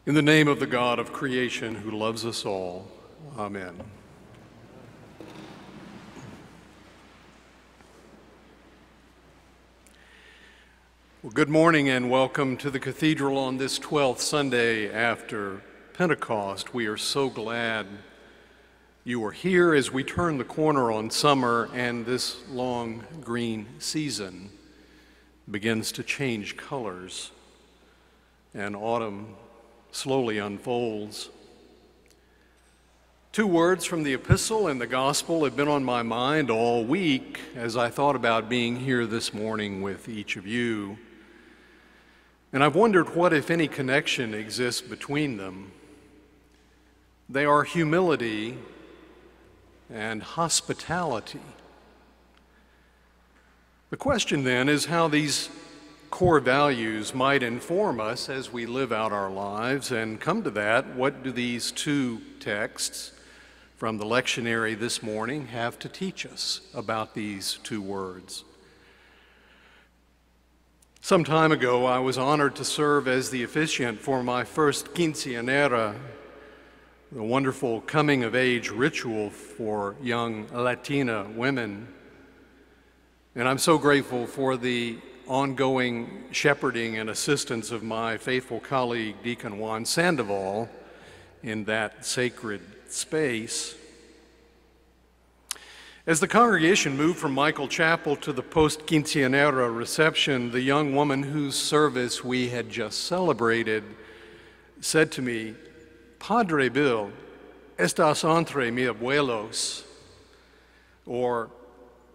In the name of the God of creation who loves us all, amen. Well, good morning and welcome to the cathedral on this 12th Sunday after Pentecost. We are so glad you are here as we turn the corner on summer and this long green season begins to change colors and autumn slowly unfolds. Two words from the epistle and the gospel have been on my mind all week as I thought about being here this morning with each of you. And I've wondered what, if any, connection exists between them. They are humility and hospitality. The question then is how these core values might inform us as we live out our lives, and come to that, what do these two texts from the lectionary this morning have to teach us about these two words? Some time ago, I was honored to serve as the officiant for my first quinceañera, the wonderful coming-of-age ritual for young Latina women. And I'm so grateful for the ongoing shepherding and assistance of my faithful colleague, Deacon Juan Sandoval, in that sacred space. As the congregation moved from Michael Chapel to the post-quinceañera reception, the young woman whose service we had just celebrated said to me, "Padre Bill, estás entre mi abuelos," or,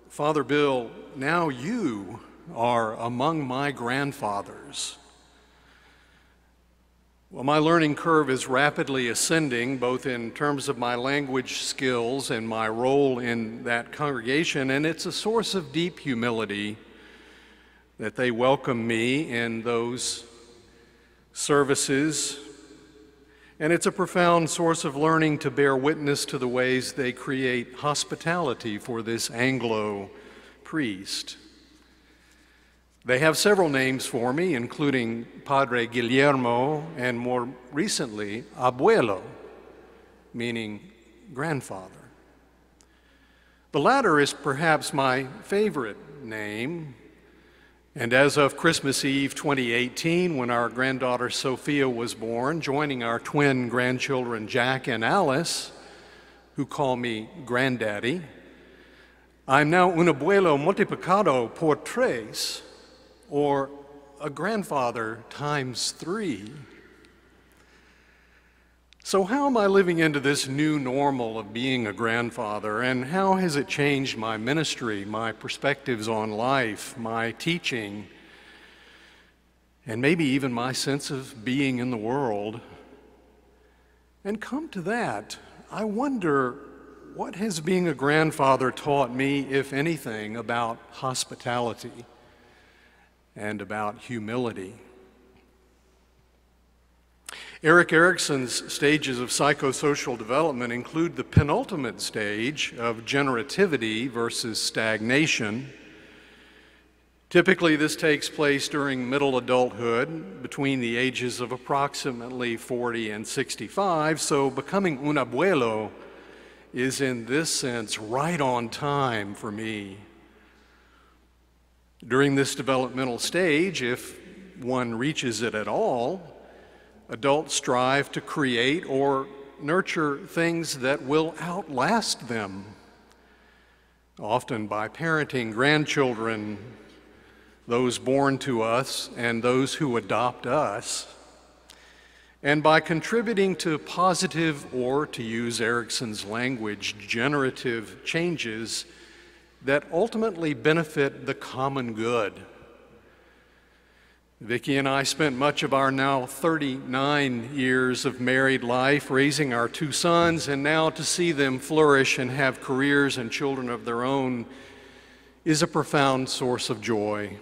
"Father Bill, now you are among my grandfathers." Well, my learning curve is rapidly ascending, both in terms of my language skills and my role in that congregation, and it's a source of deep humility that they welcome me in those services, and it's a profound source of learning to bear witness to the ways they create hospitality for this Anglo priest. They have several names for me, including Padre Guillermo and more recently, Abuelo, meaning grandfather. The latter is perhaps my favorite name, and as of Christmas Eve 2018, when our granddaughter Sophia was born, joining our twin grandchildren Jack and Alice, who call me Granddaddy, I'm now un abuelo multiplicado por tres, or a grandfather times 3. So how am I living into this new normal of being a grandfather, and how has it changed my ministry, my perspectives on life, my teaching, and maybe even my sense of being in the world? And come to that, I wonder, what has being a grandfather taught me, if anything, about hospitality and about humility? Erik Erikson's stages of psychosocial development include the penultimate stage of generativity versus stagnation. Typically, this takes place during middle adulthood, between the ages of approximately 40 and 65, so becoming un abuelo is in this sense right on time for me. During this developmental stage, if one reaches it at all, adults strive to create or nurture things that will outlast them, often by parenting grandchildren, those born to us and those who adopt us, and by contributing to positive, or to use Erikson's language, generative changes that ultimately benefit the common good. Vicki and I spent much of our now 39 years of married life raising our two sons, and now to see them flourish and have careers and children of their own is a profound source of joy.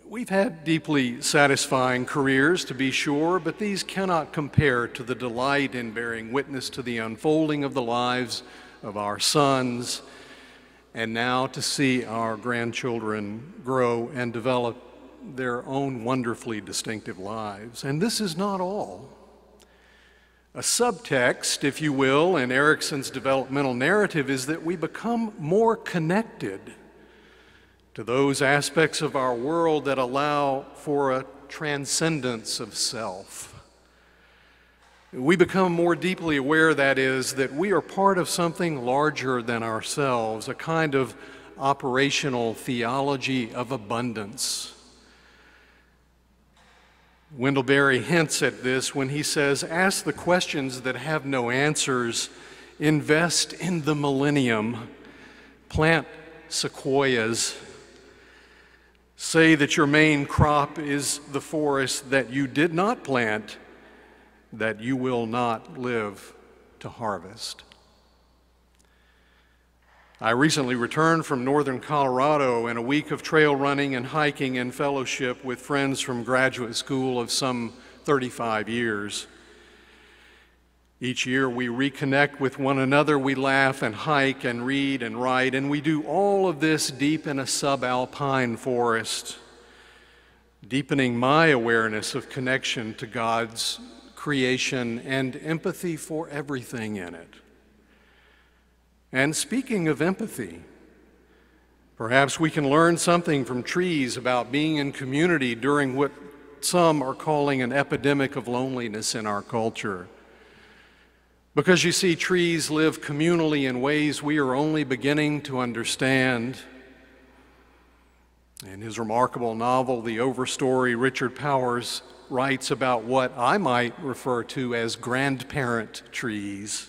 We've had deeply satisfying careers, to be sure, but these cannot compare to the delight in bearing witness to the unfolding of the lives of our sons, and now to see our grandchildren grow and develop their own wonderfully distinctive lives. And this is not all. A subtext, if you will, in Erickson's developmental narrative is that we become more connected to those aspects of our world that allow for a transcendence of self. We become more deeply aware, that is, that we are part of something larger than ourselves, a kind of operational theology of abundance. Wendell Berry hints at this when he says, "Ask the questions that have no answers, invest in the millennium, plant sequoias, say that your main crop is the forest that you did not plant, that you will not live to harvest." I recently returned from northern Colorado in a week of trail running and hiking and fellowship with friends from graduate school of some 35 years. Each year we reconnect with one another, we laugh and hike and read and write, and we do all of this deep in a subalpine forest, deepening my awareness of connection to God's creation and empathy for everything in it. And speaking of empathy, perhaps we can learn something from trees about being in community during what some are calling an epidemic of loneliness in our culture. Because you see, trees live communally in ways we are only beginning to understand. In his remarkable novel, The Overstory, Richard Powers writes about what I might refer to as grandparent trees.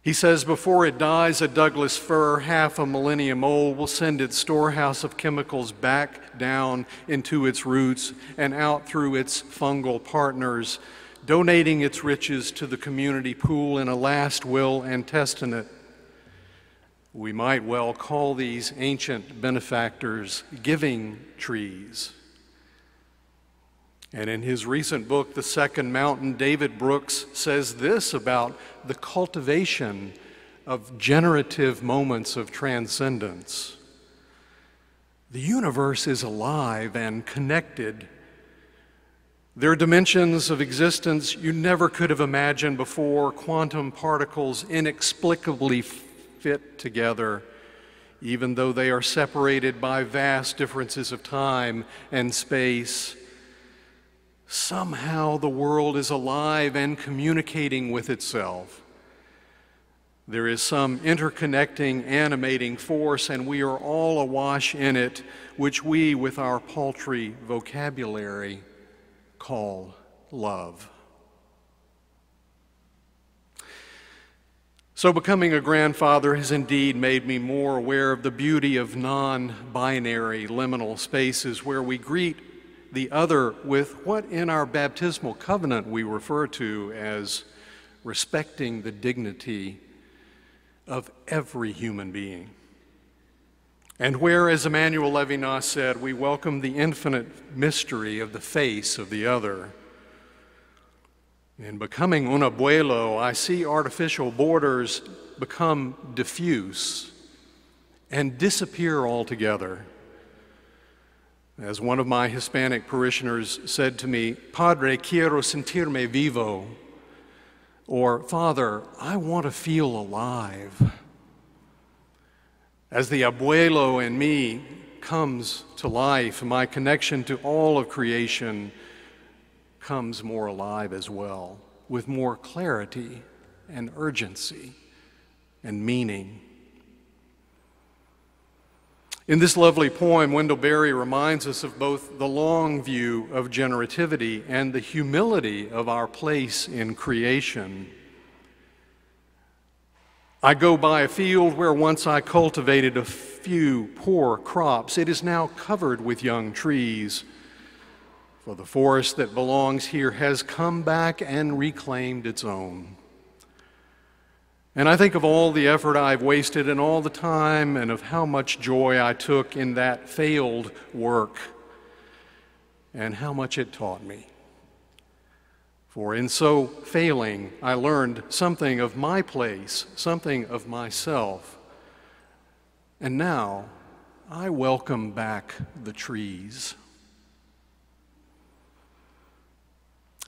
He says, "Before it dies, a Douglas fir, half a millennium old, will send its storehouse of chemicals back down into its roots and out through its fungal partners, donating its riches to the community pool in a last will and testament." We might well call these ancient benefactors giving trees. And in his recent book, The Second Mountain, David Brooks says this about the cultivation of generative moments of transcendence. "The universe is alive and connected. There are dimensions of existence you never could have imagined before. Quantum particles inexplicably fit together, even though they are separated by vast differences of time and space. Somehow the world is alive and communicating with itself. There is some interconnecting, animating force, and we are all awash in it, which we, with our paltry vocabulary, call love." So becoming a grandfather has indeed made me more aware of the beauty of non-binary liminal spaces where we greet the other with what in our baptismal covenant we refer to as respecting the dignity of every human being. And where, as Emmanuel Levinas said, we welcome the infinite mystery of the face of the other. In becoming un abuelo, I see artificial borders become diffuse and disappear altogether. As one of my Hispanic parishioners said to me, "Padre, quiero sentirme vivo," or "Father, I want to feel alive." As the abuelo in me comes to life, my connection to all of creation comes more alive as well, with more clarity and urgency and meaning. In this lovely poem, Wendell Berry reminds us of both the long view of generativity and the humility of our place in creation. "I go by a field where once I cultivated a few poor crops. It is now covered with young trees. For the forest that belongs here has come back and reclaimed its own." And I think of all the effort I've wasted and all the time and of how much joy I took in that failed work and how much it taught me. For in so failing, I learned something of my place, something of myself. And now I welcome back the trees.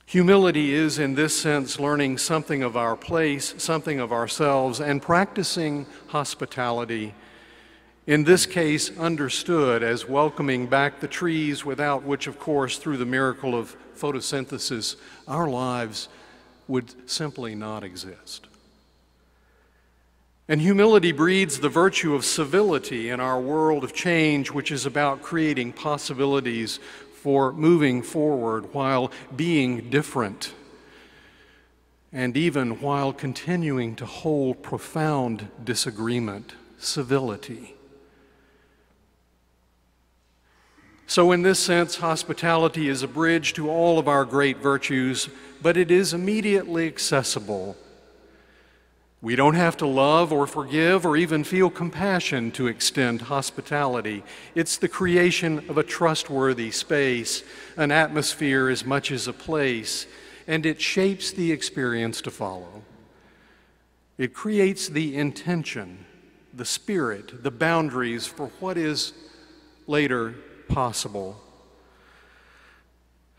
Humility is, in this sense, learning something of our place, something of ourselves, and practicing hospitality. In this case, understood as welcoming back the trees, without which, of course, through the miracle of photosynthesis, our lives would simply not exist. And humility breeds the virtue of civility in our world of change, which is about creating possibilities for moving forward while being different, and even while continuing to hold profound disagreement, civility. So in this sense, hospitality is a bridge to all of our great virtues, but it is immediately accessible. We don't have to love or forgive or even feel compassion to extend hospitality. It's the creation of a trustworthy space, an atmosphere as much as a place, and it shapes the experience to follow. It creates the intention, the spirit, the boundaries for what is later possible.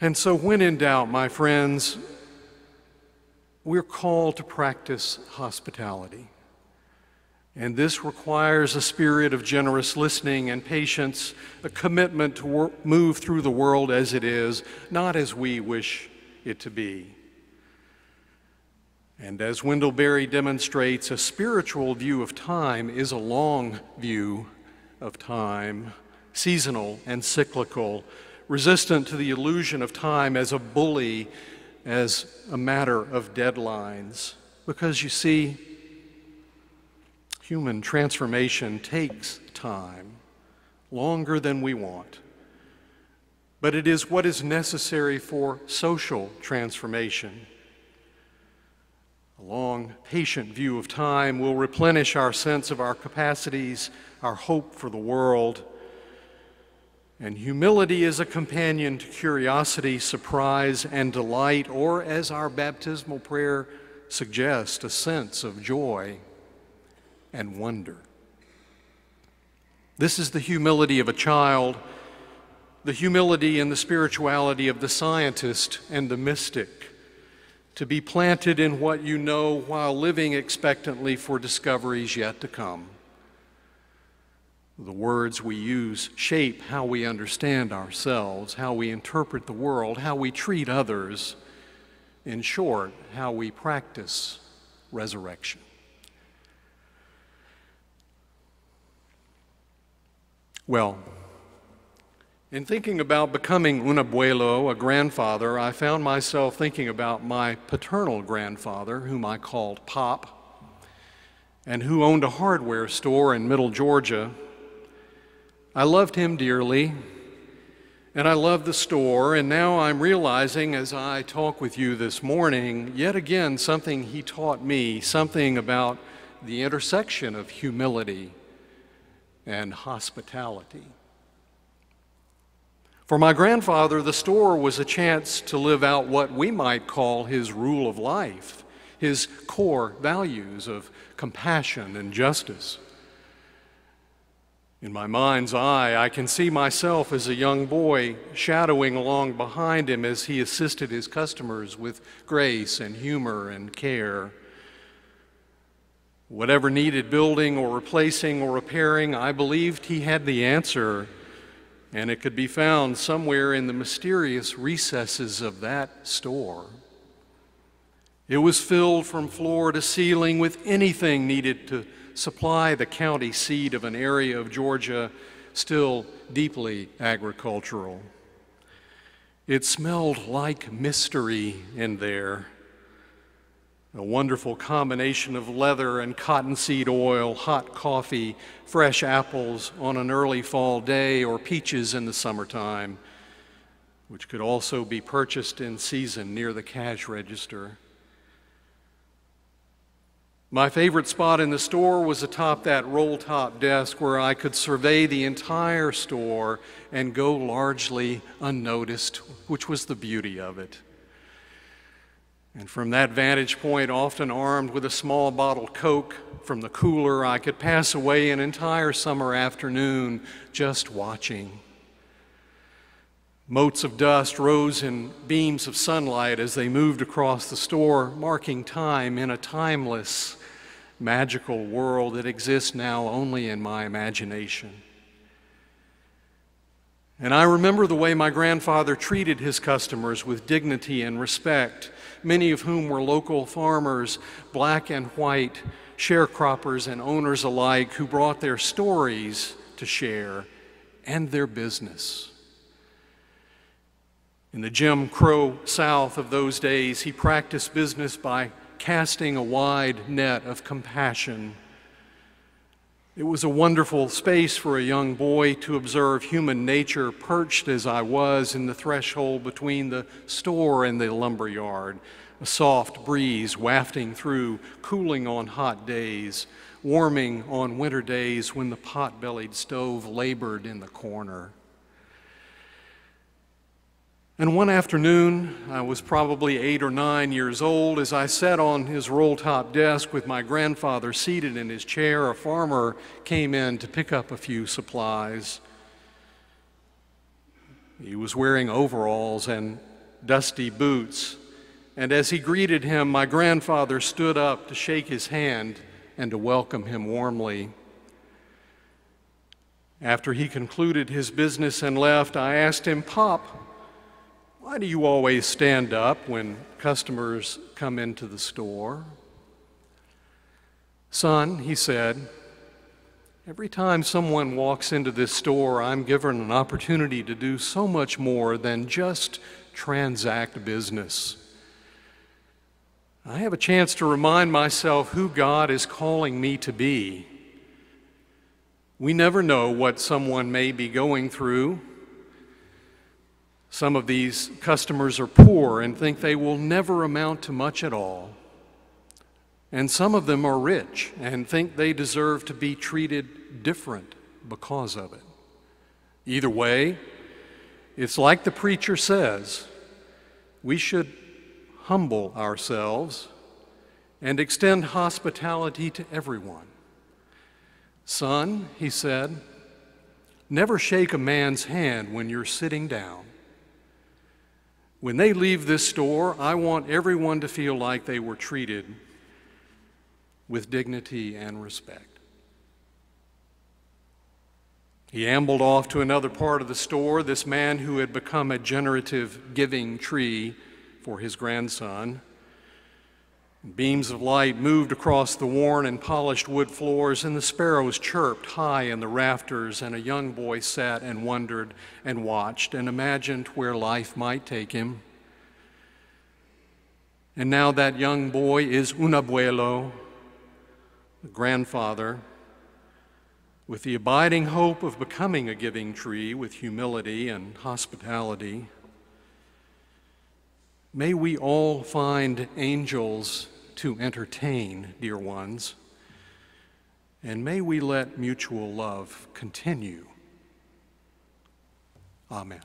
And so when in doubt, my friends, we're called to practice hospitality. And this requires a spirit of generous listening and patience, a commitment to move through the world as it is, not as we wish it to be. And as Wendell Berry demonstrates, a spiritual view of time is a long view of time, seasonal and cyclical, resistant to the illusion of time as a bully, as a matter of deadlines. Because you see, human transformation takes time, longer than we want. But it is what is necessary for social transformation. A long, patient view of time will replenish our sense of our capacities, our hope for the world. And humility is a companion to curiosity, surprise, and delight, or as our baptismal prayer suggests, a sense of joy and wonder. This is the humility of a child, the humility and the spirituality of the scientist and the mystic, to be planted in what you know while living expectantly for discoveries yet to come. The words we use shape how we understand ourselves, how we interpret the world, how we treat others. In short, how we practice resurrection. Well, in thinking about becoming un abuelo, a grandfather, I found myself thinking about my paternal grandfather, whom I called Pop, and who owned a hardware store in Middle Georgia. I loved him dearly, and I loved the store, and now I'm realizing as I talk with you this morning, yet again, something he taught me, something about the intersection of humility and hospitality. For my grandfather, the store was a chance to live out what we might call his rule of life, his core values of compassion and justice. In my mind's eye, I can see myself as a young boy shadowing along behind him as he assisted his customers with grace and humor and care. Whatever needed building or replacing or repairing, I believed he had the answer, and it could be found somewhere in the mysterious recesses of that store. It was filled from floor to ceiling with anything needed to supply the county seat of an area of Georgia still deeply agricultural. It smelled like mystery in there, a wonderful combination of leather and cottonseed oil, hot coffee, fresh apples on an early fall day, or peaches in the summertime, which could also be purchased in season near the cash register. My favorite spot in the store was atop that roll-top desk where I could survey the entire store and go largely unnoticed, which was the beauty of it. And from that vantage point, often armed with a small bottled Coke from the cooler, I could pass away an entire summer afternoon just watching. Motes of dust rose in beams of sunlight as they moved across the store, marking time in a timeless, magical world that exists now only in my imagination. And I remember the way my grandfather treated his customers with dignity and respect, many of whom were local farmers, black and white, sharecroppers and owners alike, who brought their stories to share and their business. In the Jim Crow South of those days, he practiced business by casting a wide net of compassion. It was a wonderful space for a young boy to observe human nature, perched as I was in the threshold between the store and the lumber yard, a soft breeze wafting through, cooling on hot days, warming on winter days when the pot-bellied stove labored in the corner. And one afternoon, I was probably 8 or 9 years old, as I sat on his roll-top desk with my grandfather seated in his chair, a farmer came in to pick up a few supplies. He was wearing overalls and dusty boots, and as he greeted him, my grandfather stood up to shake his hand and to welcome him warmly. After he concluded his business and left, I asked him, "Pop, why do you always stand up when customers come into the store?" "Son," he said, "every time someone walks into this store, I'm given an opportunity to do so much more than just transact business. I have a chance to remind myself who God is calling me to be. We never know what someone may be going through. Some of these customers are poor and think they will never amount to much at all. And some of them are rich and think they deserve to be treated different because of it. Either way, it's like the preacher says, we should humble ourselves and extend hospitality to everyone. Son," he said, "never shake a man's hand when you're sitting down. When they leave this store, I want everyone to feel like they were treated with dignity and respect." He ambled off to another part of the store, this man who had become a generative giving tree for his grandson. Beams of light moved across the worn and polished wood floors, and the sparrows chirped high in the rafters, and a young boy sat and wondered and watched and imagined where life might take him. And now that young boy is un abuelo, the grandfather, with the abiding hope of becoming a giving tree with humility and hospitality. May we all find angels to entertain, dear ones, and may we let mutual love continue. Amen.